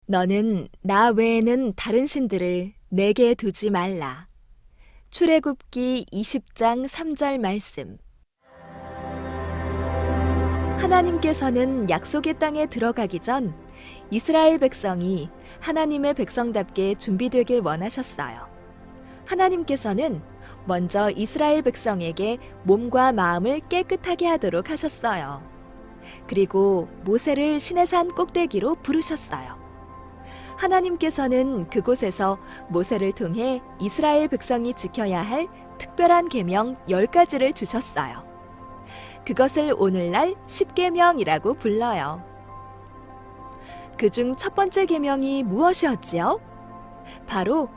너는 나 외에는 다른 신들을 내게 두지 말라. 출애굽기 20장 3절 말씀. 하나님께서는 약속의 땅에 들어가기 전 이스라엘 백성이 하나님의 백성답게 준비되길 원하셨어요. 하나님께서는 먼저 이스라엘 백성에게 몸과 마음을 깨끗하게 하도록 하셨어요. 그리고 모세를 시내산 꼭대기로 부르셨어요. 하나님께서는 그곳에서 모세를 통해 이스라엘 백성이 지켜야 할 특별한 계명 10가지를 주셨어요. 그것을 오늘날 십계명이라고 불러요. 그중 첫 번째 계명이 무엇이었지요? 바로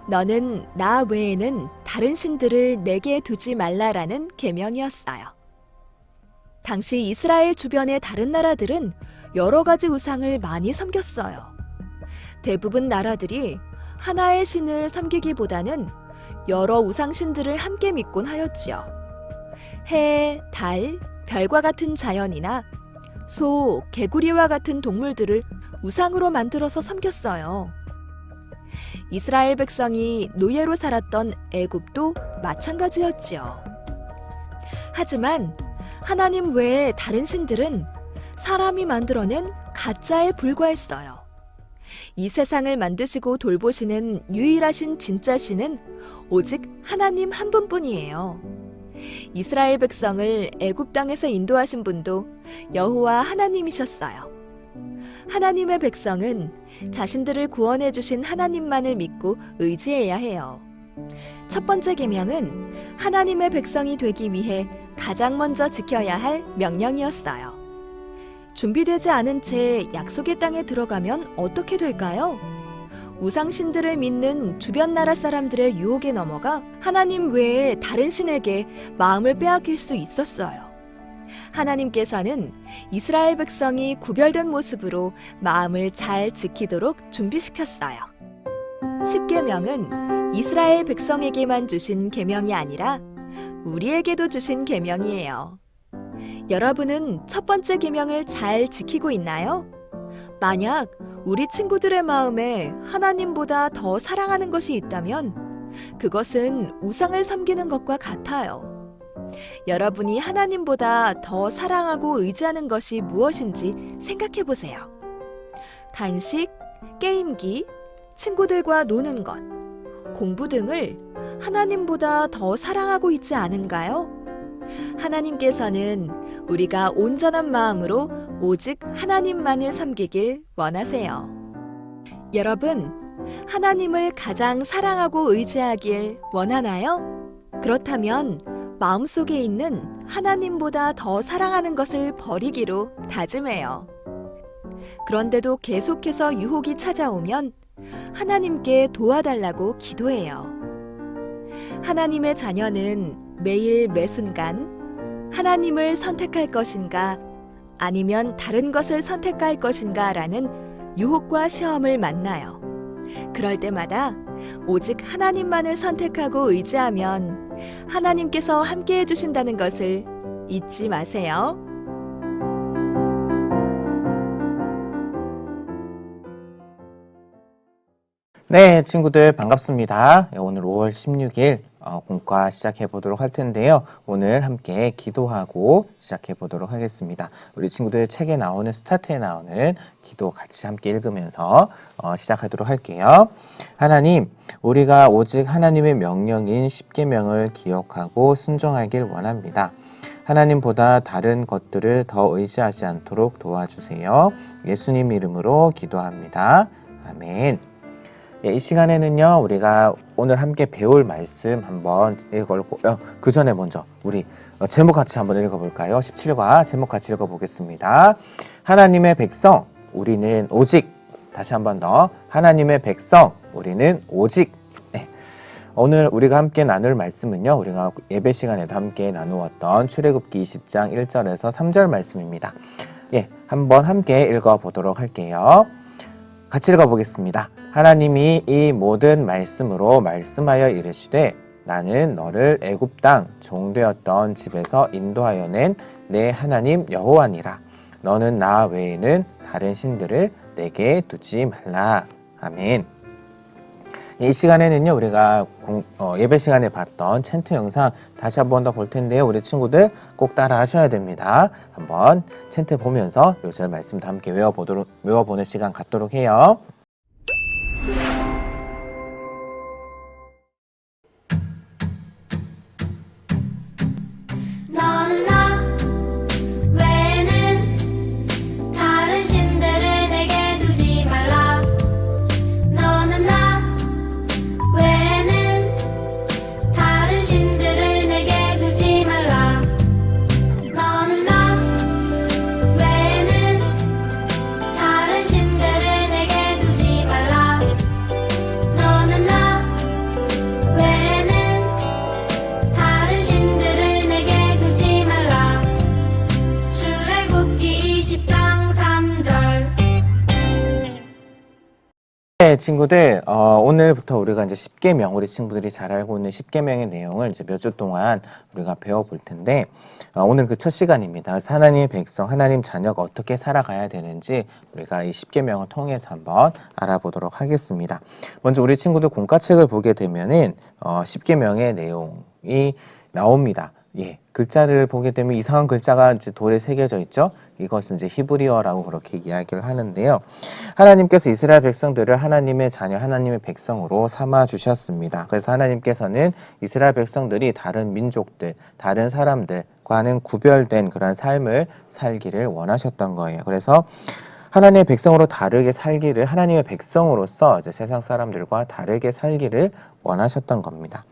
너는 나 외에는 다른 신들을 내게 두지 말라라는 계명이었어요. 당시 이스라엘 주변의 다른 나라들은 여러 가지 우상을 많이 섬겼어요. 대부분 나라들이 하나의 신을 섬기기보다는 여러 우상신들을 함께 믿곤 하였지요. 해, 달, 별과 같은 자연이나 소, 개구리와 같은 동물들을 우상으로 만들어서 섬겼어요. 이스라엘 백성이 노예로 살았던 애굽도 마찬가지였지요. 하지만 하나님 외에 다른 신들은 사람이 만들어낸 가짜에 불과했어요. 이 세상을 만드시고 돌보시는 유일하신 진짜 신은 오직 하나님 한 분뿐이에요. 이스라엘 백성을 애굽 땅에서 인도하신 분도 여호와 하나님이셨어요. 하나님의 백성은 자신들을 구원해 주신 하나님만을 믿고 의지해야 해요. 첫 번째 계명은 하나님의 백성이 되기 위해 가장 먼저 지켜야 할 명령이었어요. 준비되지 않은 채 약속의 땅에 들어가면 어떻게 될까요? 우상신들을 믿는 주변 나라 사람들의 유혹에 넘어가 하나님 외에 다른 신에게 마음을 빼앗길 수 있었어요. 하나님께서는 이스라엘 백성이 구별된 모습으로 마음을 잘 지키도록 준비시켰어요. 십계명은 이스라엘 백성에게만 주신 계명이 아니라 우리에게도 주신 계명이에요. 여러분은 첫 번째 계명을 잘 지키고 있나요? 만약 우리 친구들의 마음에 하나님보다 더 사랑하는 것이 있다면 그것은 우상을 섬기는 것과 같아요. 여러분이 하나님보다 더 사랑하고 의지하는 것이 무엇인지 생각해 보세요. 간식, 게임기, 친구들과 노는 것, 공부 등을 하나님보다 더 사랑하고 있지 않은가요? 하나님께서는 우리가 온전한 마음으로 오직 하나님만을 섬기길 원하세요. 여러분, 하나님을 가장 사랑하고 의지하길 원하나요? 그렇다면 마음속에 있는 하나님보다 더 사랑하는 것을 버리기로 다짐해요. 그런데도 계속해서 유혹이 찾아오면 하나님께 도와달라고 기도해요. 하나님의 자녀는 매일 매순간 하나님을 선택할 것인가 아니면 다른 것을 선택할 것인가 라는 유혹과 시험을 만나요. 그럴 때마다 오직 하나님만을 선택하고 의지하면 하나님께서 함께 해주신다는 것을 잊지 마세요. 네, 친구들 반갑습니다. 오늘 5월 16일 공과 시작해 보도록 할 텐데요. 오늘 함께 기도하고 시작해 보도록 하겠습니다. 우리 친구들 책에 나오는 스타트에 나오는 기도 같이 함께 읽으면서 시작하도록 할게요. 하나님, 우리가 오직 하나님의 명령인 십계명을 기억하고 순종하길 원합니다. 하나님보다 다른 것들을 더 의지하지 않도록 도와주세요. 예수님 이름으로 기도합니다. 아멘. 이 시간에는요, 우리가 오늘 함께 배울 말씀 한번 읽어볼고요. 그 전에 먼저 우리 제목 같이 한번 읽어볼까요? 17과 제목 같이 읽어보겠습니다. 하나님의 백성, 우리는 오직. 다시 한번 더. 하나님의 백성, 우리는 오직. 네. 오늘 우리가 함께 나눌 말씀은요, 우리가 예배 시간에도 함께 나누었던 출애굽기 20장 1절에서 3절 말씀입니다. 예, 한번 함께 읽어보도록 할게요. 같이 읽어보겠습니다. 하나님이 이 모든 말씀으로 말씀하여 이르시되 나는 너를 애굽 땅 종되었던 집에서 인도하여 낸 내 하나님 여호와니라. 너는 나 외에는 다른 신들을 내게 두지 말라. 아멘. 이 시간에는요, 우리가 예배 시간에 봤던 챈트 영상 다시 한 번 더 볼 텐데요. 우리 친구들 꼭 따라 하셔야 됩니다. 한번 챈트 보면서 요절 말씀도 함께 외워보는 시간 갖도록 해요. 너는 나 외에는 다른 신들을 내게 두지 말라. 너는 나 외에는 다른 신들을 내게 두지 말라. 너는 나 외에는 다른 신들을 내게 두지 말라. 너는 나 외에는 다른 신들을 내게 두지 말라. 출애굽기 20장 3절. 네, 친구들, 오늘부터 우리가 이제 십계명, 우리 친구들이 잘 알고 있는 십계명의 내용을 이제 몇 주 동안 우리가 배워볼 텐데, 오늘 그 첫 시간입니다. 그래서 하나님의 백성, 하나님 자녀가 어떻게 살아가야 되는지 우리가 이 십계명을 통해서 한번 알아보도록 하겠습니다. 먼저 우리 친구들 공과책을 보게 되면은, 십계명의 내용이 나옵니다. 예, 글자를 보게 되면 이상한 글자가 이제 돌에 새겨져 있죠. 이것은 이제 히브리어라고 그렇게 이야기를 하는데요. 하나님께서 이스라엘 백성들을 하나님의 자녀, 하나님의 백성으로 삼아 주셨습니다. 그래서 하나님께서는 이스라엘 백성들이 다른 민족들, 다른 사람들과는 구별된 그런 삶을 살기를 원하셨던 거예요. 그래서 하나님의 백성으로 다르게 살기를, 하나님의 백성으로서 이제 세상 사람들과 다르게 살기를 원하셨던 겁니다.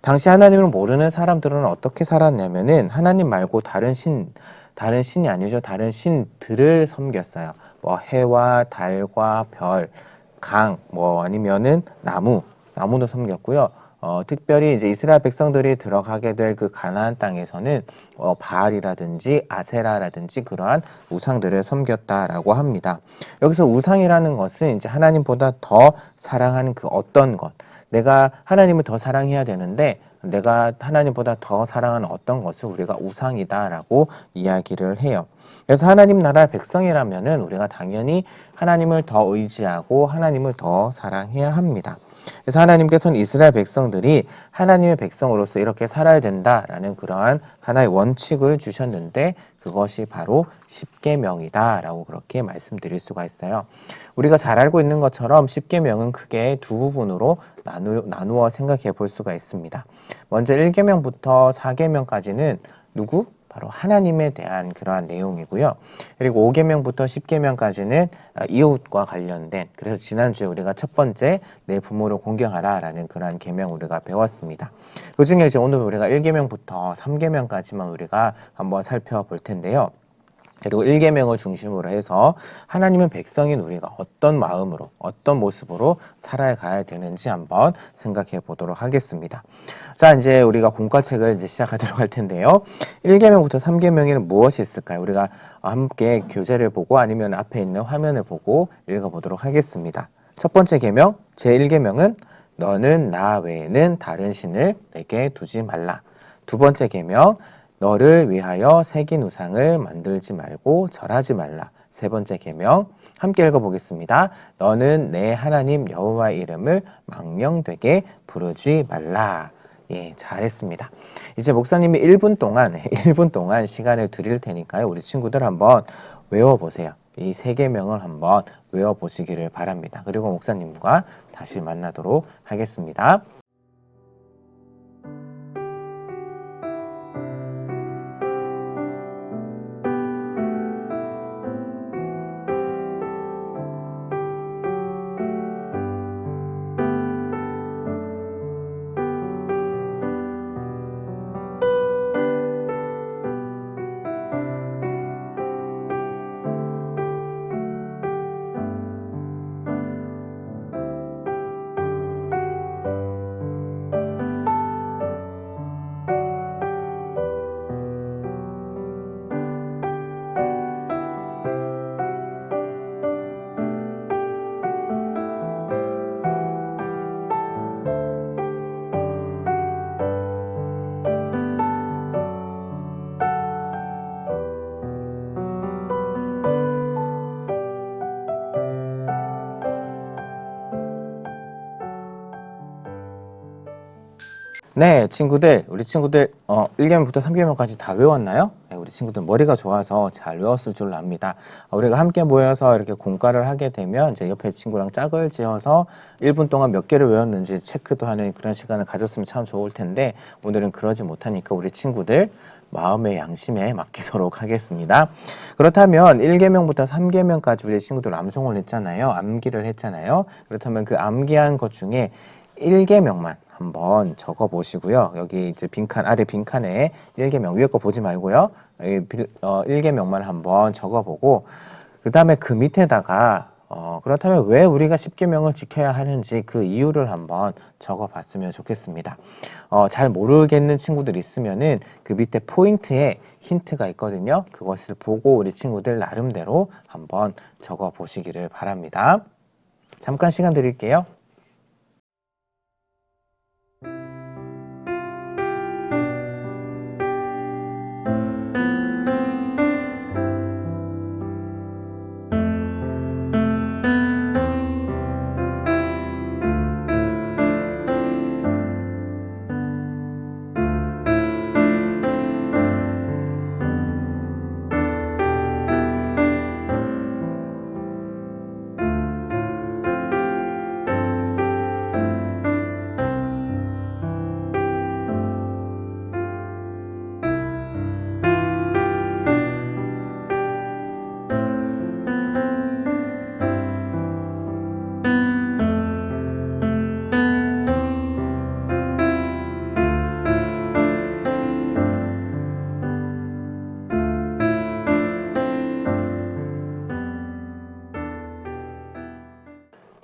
당시 하나님을 모르는 사람들은 어떻게 살았냐면은 하나님 말고 다른 신이 아니죠. 다른 신들을 섬겼어요. 뭐 해와 달과 별, 강, 뭐 아니면은 나무도 섬겼고요. 특별히 이제 이스라엘 백성들이 들어가게 될 그 가나안 땅에서는 바알이라든지 아세라라든지 그러한 우상들을 섬겼다라고 합니다. 여기서 우상이라는 것은 이제 하나님보다 더 사랑하는 그 어떤 것, 내가 하나님을 더 사랑해야 되는데 내가 하나님보다 더 사랑하는 어떤 것을 우리가 우상이다라고 이야기를 해요. 그래서 하나님 나라 백성이라면은 우리가 당연히 하나님을 더 의지하고 하나님을 더 사랑해야 합니다. 그래서 하나님께서는 이스라엘 백성들이 하나님의 백성으로서 이렇게 살아야 된다라는 그러한 하나의 원칙을 주셨는데 그것이 바로 십계명이다라고 그렇게 말씀드릴 수가 있어요. 우리가 잘 알고 있는 것처럼 십계명은 크게 두 부분으로 나누어 생각해 볼 수가 있습니다. 먼저 1계명부터 4계명까지는 누구? 바로 하나님에 대한 그러한 내용이고요. 그리고 5계명부터 10계명까지는 이웃과 관련된, 그래서 지난주에 우리가 첫 번째 내 부모를 공경하라 라는 그러한 계명 우리가 배웠습니다. 그 중에 이제 오늘 우리가 1계명부터 3계명까지만 우리가 한번 살펴볼 텐데요. 그리고 1계명을 중심으로 해서 하나님의 백성인 우리가 어떤 마음으로 어떤 모습으로 살아가야 되는지 한번 생각해 보도록 하겠습니다. 자, 이제 우리가 공과책을 이제 시작하도록 할 텐데요. 1계명부터 3계명에는 무엇이 있을까요? 우리가 함께 교재를 보고 아니면 앞에 있는 화면을 보고 읽어보도록 하겠습니다. 첫 번째 계명, 제1계명은 너는 나 외에는 다른 신을 내게 두지 말라. 두 번째 계명, 너를 위하여 새긴 우상을 만들지 말고 절하지 말라. 세 번째 계명 함께 읽어보겠습니다. 너는 내 하나님 여호와의 이름을 망령되게 부르지 말라. 예, 잘했습니다. 이제 목사님이 1분 동안 시간을 드릴 테니까요. 우리 친구들 한번 외워보세요. 이 세 계명을 한번 외워보시기를 바랍니다. 그리고 목사님과 다시 만나도록 하겠습니다. 네, 친구들, 우리 친구들 1개명부터 3개명까지 다 외웠나요? 네, 우리 친구들 머리가 좋아서 잘 외웠을 줄로 압니다. 우리가 함께 모여서 이렇게 공과를 하게 되면 이제 옆에 친구랑 짝을 지어서 1분 동안 몇 개를 외웠는지 체크도 하는 그런 시간을 가졌으면 참 좋을 텐데 오늘은 그러지 못하니까 우리 친구들 마음의 양심에 맡기도록 하겠습니다. 그렇다면 1개명부터 3개명까지 우리 친구들 암송을 했잖아요. 암기를 했잖아요. 그렇다면 그 암기한 것 중에 1개명만 한번 적어 보시고요. 여기 이제 빈칸, 아래 빈칸에 1개명, 위에 거 보지 말고요. 1개명만 한번 적어 보고, 그 다음에 그 밑에다가, 그렇다면 왜 우리가 10계명을 지켜야 하는지 그 이유를 한번 적어 봤으면 좋겠습니다. 잘 모르겠는 친구들 있으면은 그 밑에 포인트에 힌트가 있거든요. 그것을 보고 우리 친구들 나름대로 한번 적어 보시기를 바랍니다. 잠깐 시간 드릴게요.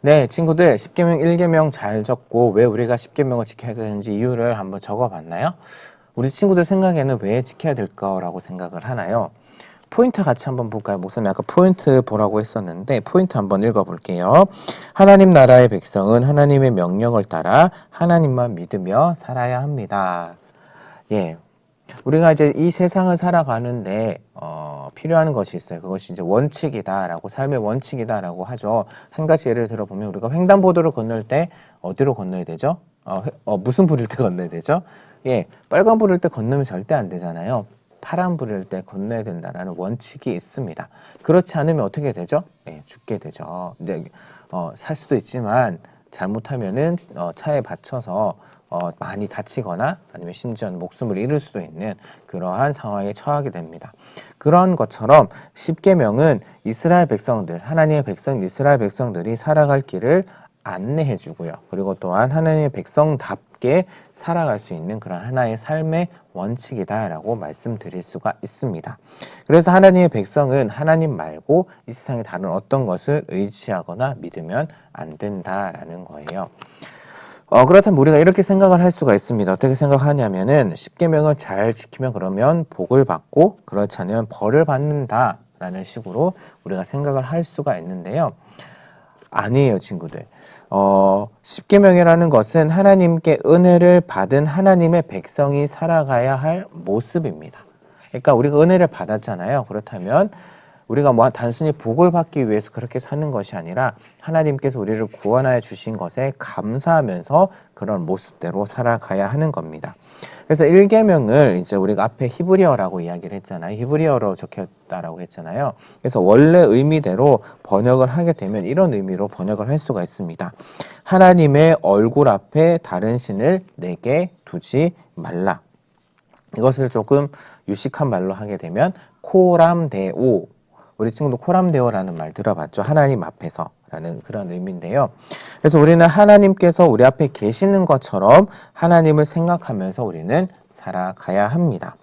네, 친구들 10계명, 1계명 잘 적고 왜 우리가 10계명을 지켜야 되는지 이유를 한번 적어봤나요? 우리 친구들 생각에는 왜 지켜야 될 거라고 생각을 하나요? 포인트 같이 한번 볼까요? 목사님 아까 포인트 보라고 했었는데 포인트 한번 읽어볼게요. 하나님 나라의 백성은 하나님의 명령을 따라 하나님만 믿으며 살아야 합니다. 예, 우리가 이제 이 세상을 살아가는데 필요한 것이 있어요. 그것이 이제 원칙이다라고, 삶의 원칙이다라고 하죠. 한 가지 예를 들어보면 우리가 횡단보도를 건널 때 어디로 건너야 되죠? 무슨 불일 때 건너야 되죠? 예, 빨간 불일 때 건너면 절대 안 되잖아요. 파란 불일 때 건너야 된다라는 원칙이 있습니다. 그렇지 않으면 어떻게 되죠? 예, 죽게 되죠. 이제 살 수도 있지만 잘못하면은 차에 받쳐서 많이 다치거나 아니면 심지어는 목숨을 잃을 수도 있는 그러한 상황에 처하게 됩니다. 그런 것처럼 10계명은 이스라엘 백성들, 하나님의 백성 이스라엘 백성들이 살아갈 길을 안내해 주고요. 그리고 또한 하나님의 백성답게 살아갈 수 있는 그런 하나의 삶의 원칙이다라고 말씀드릴 수가 있습니다. 그래서 하나님의 백성은 하나님 말고 이 세상의 다른 어떤 것을 의지하거나 믿으면 안 된다라는 거예요. 그렇다면 우리가 이렇게 생각을 할 수가 있습니다. 어떻게 생각하냐면은 10계명을 잘 지키면 그러면 복을 받고 그렇지 않으면 벌을 받는다라는 식으로 우리가 생각을 할 수가 있는데요. 아니에요, 친구들. 10계명이라는 것은 하나님께 은혜를 받은 하나님의 백성이 살아가야 할 모습입니다. 그러니까 우리가 은혜를 받았잖아요. 그렇다면 우리가 뭐 단순히 복을 받기 위해서 그렇게 사는 것이 아니라 하나님께서 우리를 구원하여 주신 것에 감사하면서 그런 모습대로 살아가야 하는 겁니다. 그래서 1계명을 이제 우리가 앞에 히브리어라고 이야기를 했잖아요. 히브리어로 적혔다라고 했잖아요. 그래서 원래 의미대로 번역을 하게 되면 이런 의미로 번역을 할 수가 있습니다. 하나님의 얼굴 앞에 다른 신을 내게 두지 말라. 이것을 조금 유식한 말로 하게 되면 코람데오, 우리 친구도 코람데오라는 말 들어봤죠? 하나님 앞에서 라는 그런 의미인데요. 그래서 우리는 하나님께서 우리 앞에 계시는 것처럼 하나님을 생각하면서 우리는 살아가야 합니다.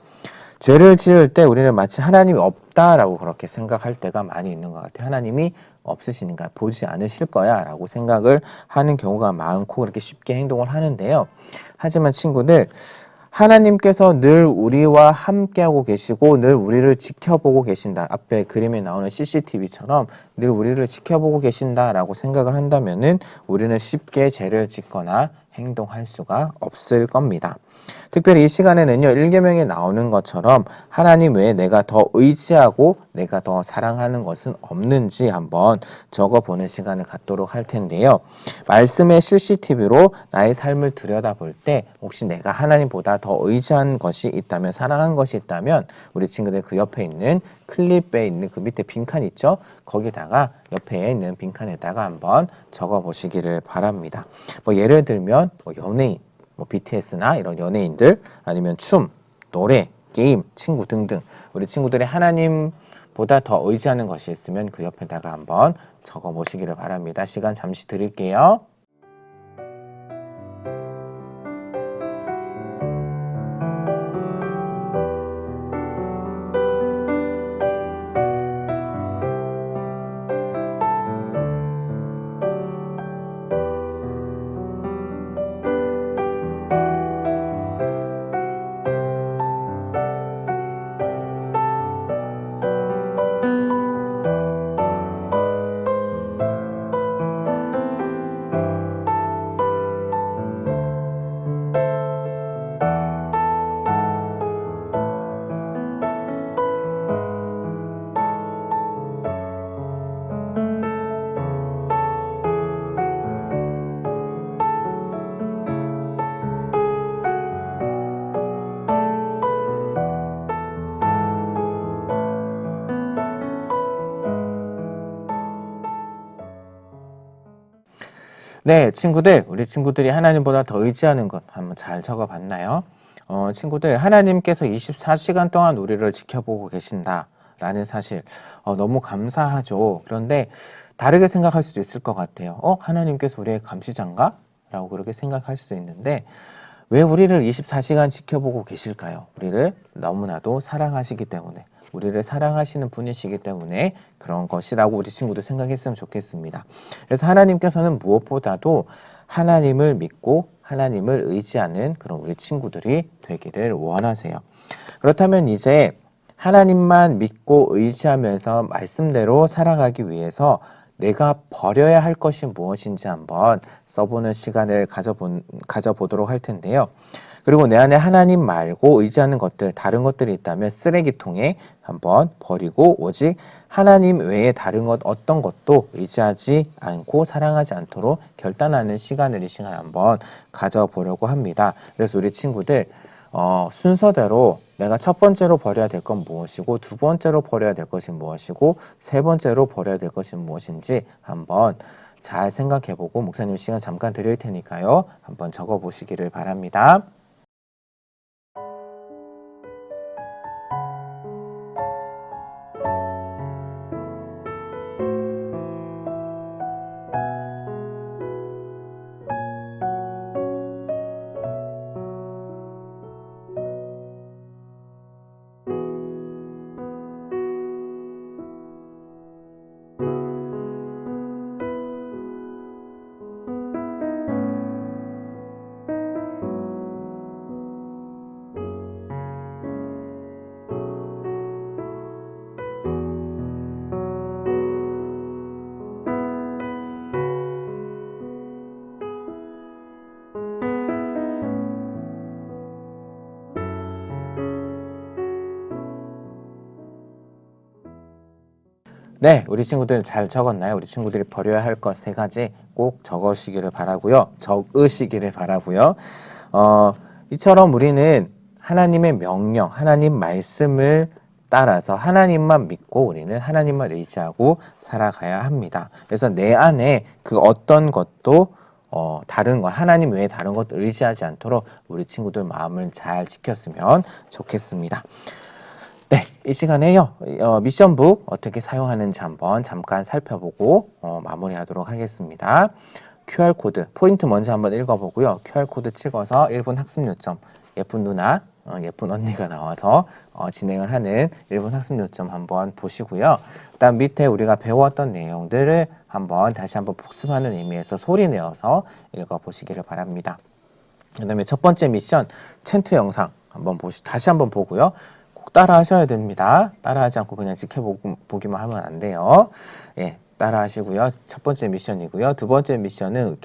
죄를 지을 때 우리는 마치 하나님이 없다라고 그렇게 생각할 때가 많이 있는 것 같아요. 하나님이 없으시니까 보지 않으실 거야 라고 생각을 하는 경우가 많고 그렇게 쉽게 행동을 하는데요. 하지만 친구들, 하나님께서 늘 우리와 함께하고 계시고 늘 우리를 지켜보고 계신다. 앞에 그림에 나오는 CCTV처럼 늘 우리를 지켜보고 계신다라고 생각을 한다면은 우리는 쉽게 죄를 짓거나 행동할 수가 없을 겁니다. 특별히 이 시간에는요, 1계명에 나오는 것처럼 하나님 외에 내가 더 의지하고 내가 더 사랑하는 것은 없는지 한번 적어보는 시간을 갖도록 할 텐데요. 말씀의 CCTV로 나의 삶을 들여다볼 때 혹시 내가 하나님보다 더 의지한 것이 있다면, 사랑한 것이 있다면 우리 친구들 그 옆에 있는 클립에 있는 그 밑에 빈칸 있죠? 거기다가 옆에 있는 빈칸에다가 한번 적어보시기를 바랍니다. 뭐 예를 들면 뭐 연예인, 뭐 BTS나 이런 연예인들, 아니면 춤, 노래, 게임, 친구 등등 우리 친구들이 하나님보다 더 의지하는 것이 있으면 그 옆에다가 한번 적어 보시기를 바랍니다. 시간 잠시 드릴게요. 네, 친구들, 우리 친구들이 하나님보다 더 의지하는 것 한번 잘 적어봤나요? 친구들, 하나님께서 24시간 동안 우리를 지켜보고 계신다라는 사실 너무 감사하죠. 그런데 다르게 생각할 수도 있을 것 같아요. 하나님께서 우리의 감시자인가? 라고 그렇게 생각할 수도 있는데 왜 우리를 24시간 지켜보고 계실까요? 우리를 너무나도 사랑하시기 때문에, 우리를 사랑하시는 분이시기 때문에 그런 것이라고 우리 친구들 생각했으면 좋겠습니다. 그래서 하나님께서는 무엇보다도 하나님을 믿고 하나님을 의지하는 그런 우리 친구들이 되기를 원하세요. 그렇다면 이제 하나님만 믿고 의지하면서 말씀대로 살아가기 위해서 내가 버려야 할 것이 무엇인지 한번 써보는 시간을 가져보도록 할 텐데요. 그리고 내 안에 하나님 말고 의지하는 것들, 다른 것들이 있다면 쓰레기통에 한번 버리고 오직 하나님 외에 다른 것 어떤 것도 의지하지 않고 사랑하지 않도록 결단하는 시간을 이 시간 한번 가져보려고 합니다. 그래서 우리 친구들 순서대로 내가 첫 번째로 버려야 될 건 무엇이고, 두 번째로 버려야 될 것이 무엇이고, 세 번째로 버려야 될 것이 무엇인지 한번 잘 생각해보고 목사님 시간 잠깐 드릴 테니까요. 한번 적어보시기를 바랍니다. 네, 우리 친구들 잘 적었나요? 우리 친구들이 버려야 할 것 세 가지 꼭 적으시기를 바라고요. 이처럼 우리는 하나님의 명령, 하나님 말씀을 따라서 하나님만 믿고 우리는 하나님만 의지하고 살아가야 합니다. 그래서 내 안에 그 어떤 것도 다른 것, 하나님 외에 다른 것도 의지하지 않도록 우리 친구들 마음을 잘 지켰으면 좋겠습니다. 네, 이 시간에요. 미션북 어떻게 사용하는지 한번 잠깐 살펴보고 마무리하도록 하겠습니다. QR코드, 포인트 먼저 한번 읽어보고요. QR코드 찍어서 1분 학습 요점, 예쁜 누나, 예쁜 언니가 나와서 진행을 하는 1분 학습 요점 한번 보시고요. 그다음 밑에 우리가 배웠던 내용들을 다시 한번 복습하는 의미에서 소리 내어서 읽어보시기를 바랍니다. 그 다음에 첫 번째 미션, 챈트 영상 다시 한번 보고요. 꼭 따라 하셔야 됩니다. 따라 하지 않고 그냥 지켜보기만 하면 안 돼요. 예, 따라 하시고요. 첫 번째 미션이고요. 두 번째 미션은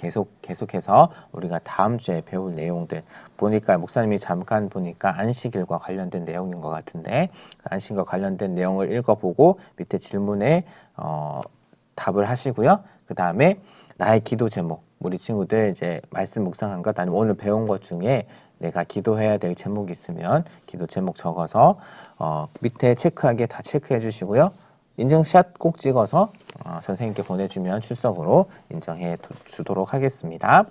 계속해서 우리가 다음 주에 배울 내용들 보니까 목사님이 잠깐 보니까 안식일과 관련된 내용인 것 같은데 그 안식일과 관련된 내용을 읽어보고 밑에 질문에 답을 하시고요. 그 다음에 나의 기도 제목, 우리 친구들 이제 말씀 묵상한 것 아니면 오늘 배운 것 중에 내가 기도해야 될 제목이 있으면 기도 제목 적어서 밑에 체크하게 다 체크해 주시고요. 인증샷 꼭 찍어서 선생님께 보내주면 출석으로 인정해 주도록 하겠습니다.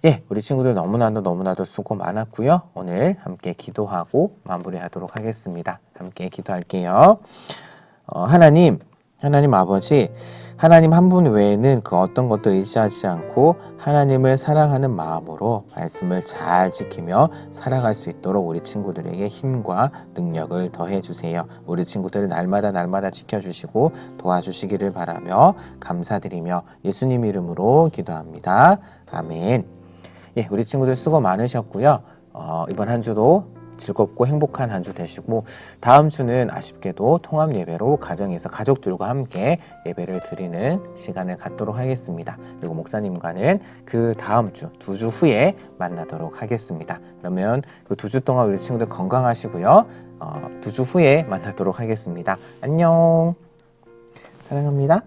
예, 우리 친구들 너무나도 수고 많았고요. 오늘 함께 기도하고 마무리하도록 하겠습니다. 함께 기도할게요. 하나님 아버지, 하나님 한 분 외에는 그 어떤 것도 의지하지 않고 하나님을 사랑하는 마음으로 말씀을 잘 지키며 살아갈 수 있도록 우리 친구들에게 힘과 능력을 더해 주세요. 우리 친구들을 날마다 지켜주시고 도와주시기를 바라며 감사드리며 예수님 이름으로 기도합니다. 아멘. 예, 우리 친구들 수고 많으셨고요. 이번 한 주도 즐겁고 행복한 한 주 되시고 다음 주는 아쉽게도 통합 예배로 가정에서 가족들과 함께 예배를 드리는 시간을 갖도록 하겠습니다. 그리고 목사님과는 그 다음 주, 2주 후에 만나도록 하겠습니다. 그러면 그 2주 동안 우리 친구들 건강하시고요. 2주 후에 만나도록 하겠습니다. 안녕. 사랑합니다.